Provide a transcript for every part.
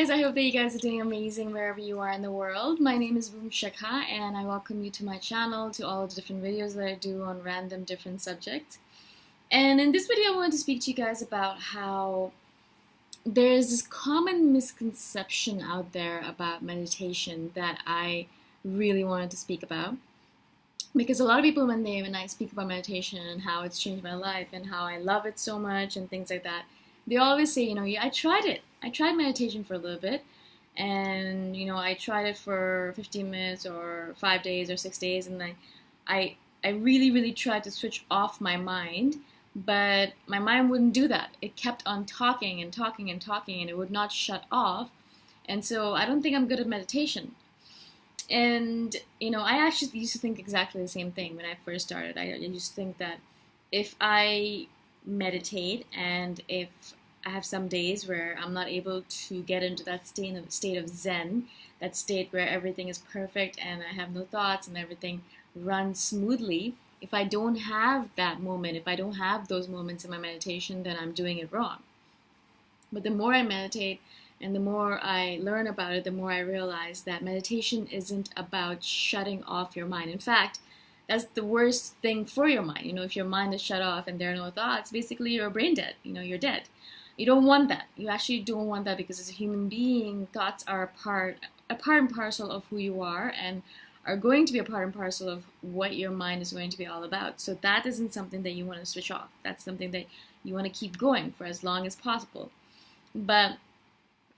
guys, I hope that you guys are doing amazing wherever you are in the world. My name is Boom Shakha and I welcome you to my channel, to all the different videos that I do on random different subjects. And in this video I wanted to speak to you guys about how there's this common misconception out there about meditation that I really wanted to speak about. Because a lot of people when I speak about meditation and how it's changed my life and how I love it so much and things like that, they always say, yeah, I tried it. I tried meditation for a little bit, and I tried it for 15 minutes or 5 days or 6 days, and I really tried to switch off my mind, but my mind wouldn't do that. It kept on talking and talking and talking, and it would not shut off. And so I don't think I'm good at meditation. And I actually used to think exactly the same thing when I first started. I used to think that if I meditate and if I have some days where I'm not able to get into that state of Zen, that state where everything is perfect and I have no thoughts and everything runs smoothly. If I don't have that moment, if I don't have those moments in my meditation, then I'm doing it wrong. But the more I meditate and the more I learn about it, the more I realize that meditation isn't about shutting off your mind. In fact, that's the worst thing for your mind. If your mind is shut off and there are no thoughts, basically you're brain dead. You're dead. You don't want that. You actually don't want that, because as a human being, thoughts are a part and parcel of who you are and are going to be a part and parcel of what your mind is going to be all about. So that isn't something that you want to switch off. That's something that you want to keep going for as long as possible. But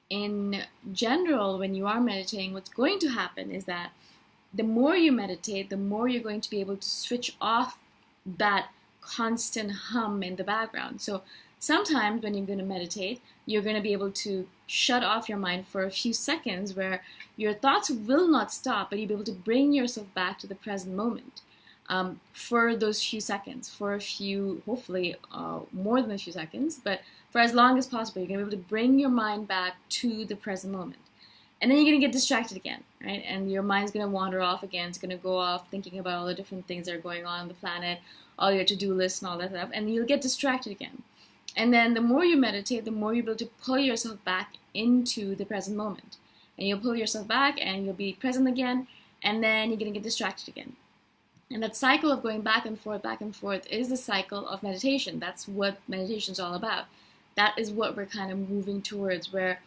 in general, when you are meditating, what's going to happen is that the more you meditate, the more you're going to be able to switch off that constant hum in the background. So sometimes when you're going to meditate, you're going to be able to shut off your mind for a few seconds where your thoughts will not stop, but you'll be able to bring yourself back to the present moment for those few seconds, for a few, hopefully more than a few seconds, but for as long as possible. You're going to be able to bring your mind back to the present moment. And then you're going to get distracted again, right? And your mind's going to wander off again. It's going to go off thinking about all the different things that are going on the planet, all your to-do lists and all that stuff, and you'll get distracted again. And then the more you meditate, the more you'll be able to pull yourself back into the present moment. And you'll pull yourself back and you'll be present again, and then you're going to get distracted again. And that cycle of going back and forth is the cycle of meditation. That's what meditation is all about. That is what we're kind of moving towards, where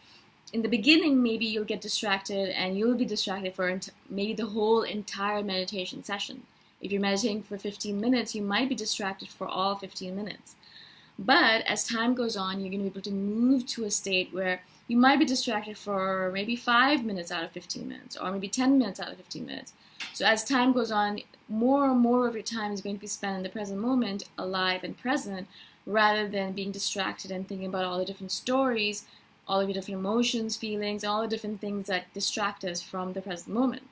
in the beginning, maybe you'll get distracted and you'll be distracted for maybe the whole entire meditation session. If you're meditating for 15 minutes, you might be distracted for all 15 minutes. But as time goes on, you're going to be able to move to a state where you might be distracted for maybe 5 minutes out of 15 minutes, or maybe 10 minutes out of 15 minutes. So as time goes on, more and more of your time is going to be spent in the present moment, alive and present, rather than being distracted and thinking about all the different stories, all of your different emotions, feelings, all the different things that distract us from the present moment.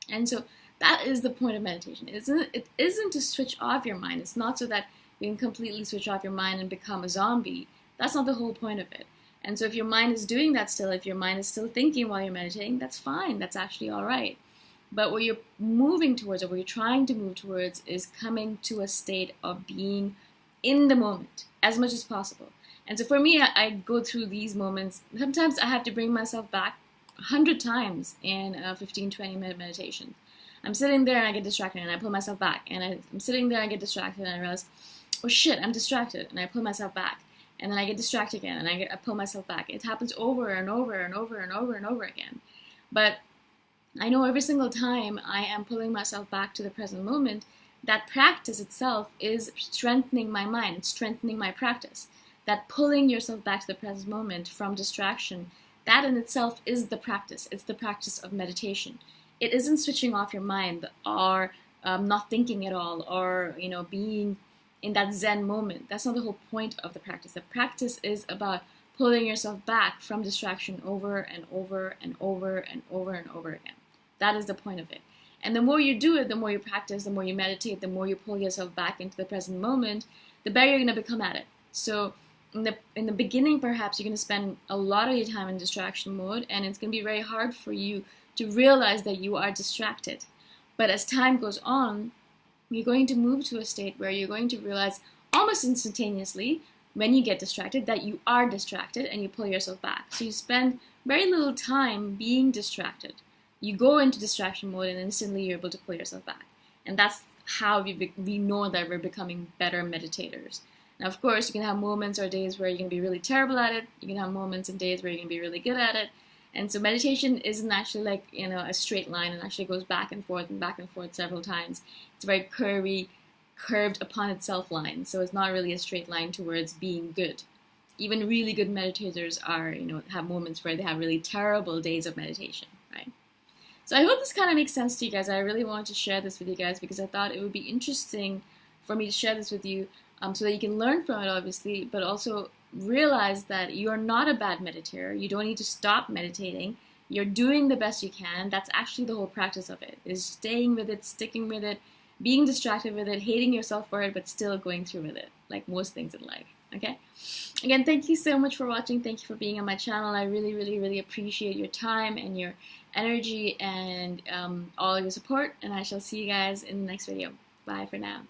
And so that is the point of meditation. It isn't to switch off your mind. It's not so that you can completely switch off your mind and become a zombie. That's not the whole point of it. And so if your mind is doing that still, if your mind is still thinking while you're meditating, that's fine. That's actually all right. But what you're moving towards, or what you're trying to move towards, is coming to a state of being in the moment as much as possible. And so for me, I go through these moments. Sometimes I have to bring myself back 100 times in a 15-20 minute meditation. I'm sitting there and I get distracted and I pull myself back. And I'm sitting there and I get distracted and I realize, oh shit, I'm distracted. And I pull myself back. And then I get distracted again and I pull myself back. It happens over and over and over and over and over again. But I know every single time I am pulling myself back to the present moment, that practice itself is strengthening my mind. It's strengthening my practice. That pulling yourself back to the present moment from distraction, that in itself is the practice. It's the practice of meditation. It isn't switching off your mind or not thinking at all, or being in that Zen moment. That's not the whole point of the practice. The practice is about pulling yourself back from distraction over and over and over and over and over again. That is the point of it. And the more you do it, the more you practice, the more you meditate, the more you pull yourself back into the present moment, the better you're going to become at it. So in the beginning, perhaps you're going to spend a lot of your time in distraction mode, and it's going to be very hard for you to realize that you are distracted. But as time goes on, you're going to move to a state where you're going to realize almost instantaneously when you get distracted that you are distracted and you pull yourself back. So you spend very little time being distracted. You go into distraction mode and instantly you're able to pull yourself back. And that's how we know that we're becoming better meditators. Now, of course, you can have moments or days where you're going to be really terrible at it. You can have moments and days where you're going to be really good at it. And so meditation isn't actually like, a straight line. It actually goes back and forth several times. It's a very curved upon itself line. So it's not really a straight line towards being good. Even really good meditators are, have moments where they have really terrible days of meditation, right? So I hope this kind of makes sense to you guys. I really wanted to share this with you guys because I thought it would be interesting for me to share this with you so that you can learn from it, obviously, but also realize that you're not a bad meditator. You don't need to stop meditating. You're doing the best you can. That's actually the whole practice of it, is staying with it, sticking with it, being distracted with it, hating yourself for it, but still going through with it, like most things in life, okay? Again, thank you so much for watching. Thank you for being on my channel. I really, really, really appreciate your time and your energy and all of your support, and I shall see you guys in the next video. Bye for now.